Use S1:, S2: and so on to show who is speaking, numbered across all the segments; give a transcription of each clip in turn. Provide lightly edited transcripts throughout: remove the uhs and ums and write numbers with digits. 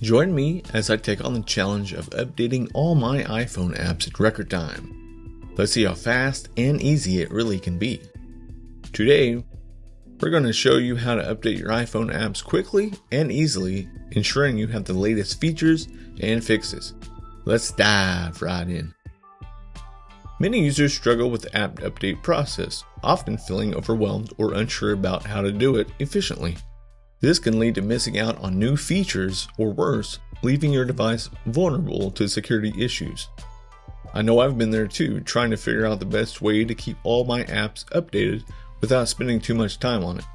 S1: Join me as I take on the challenge of updating all my iPhone apps in record time. Let's see how fast and easy it really can be. Today, we're going to show you how to update your iPhone apps quickly and easily, ensuring you have the latest features and fixes. Let's dive right in. Many users struggle with the app update process, often feeling overwhelmed or unsure about how to do it efficiently. This can lead to missing out on new features or worse, leaving your device vulnerable to security issues. I know I've been there too, trying to figure out the best way to keep all my apps updated without spending too much time on it.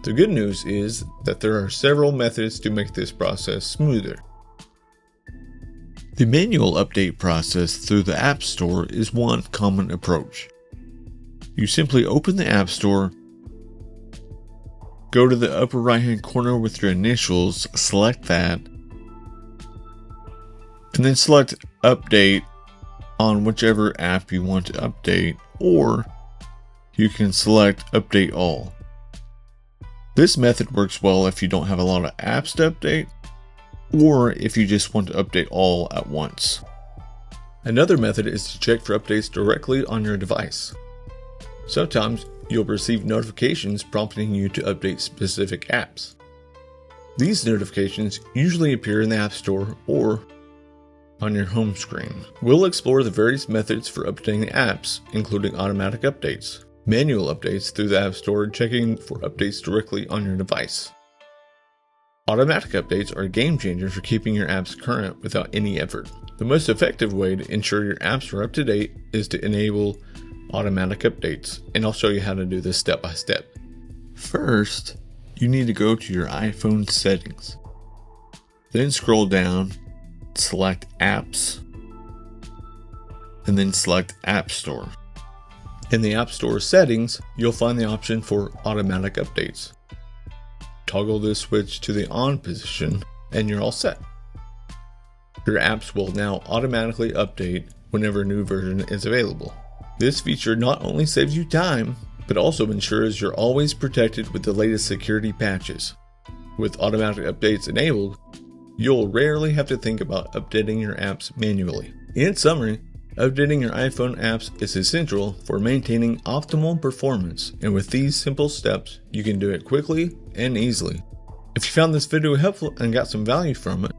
S1: The good news is that there are several methods to make this process smoother. The manual update process through the App Store is one common approach. You simply open the App Store, go to the upper right hand corner with your initials, select that, and then select Update on whichever app you want to update, or you can select Update All. This method works well if you don't have a lot of apps to update, or if you just want to update all at once. Another method is to check for updates directly on your device. Sometimes you'll receive notifications prompting you to update specific apps. These notifications usually appear in the App Store or on your home screen. We'll explore the various methods for updating the apps, including automatic updates, manual updates through the App Store, and checking for updates directly on your device. Automatic updates are a game changer for keeping your apps current without any effort. The most effective way to ensure your apps are up to date is to enable automatic updates, and I'll show you how to do this step by step. First, you need to go to your iPhone settings. Then scroll down, select Apps, and then select App Store. In the App Store settings, you'll find the option for automatic updates. Toggle this switch to the on position and you're all set. Your apps will now automatically update whenever a new version is available. This feature not only saves you time, but also ensures you're always protected with the latest security patches. With automatic updates enabled, you'll rarely have to think about updating your apps manually. In summary, updating your iPhone apps is essential for maintaining optimal performance, and with these simple steps, you can do it quickly and easily. If you found this video helpful and got some value from it,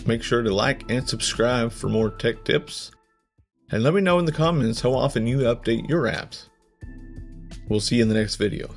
S1: make sure to like and subscribe for more tech tips, and let me know in the comments how often you update your apps. We'll see you in the next video.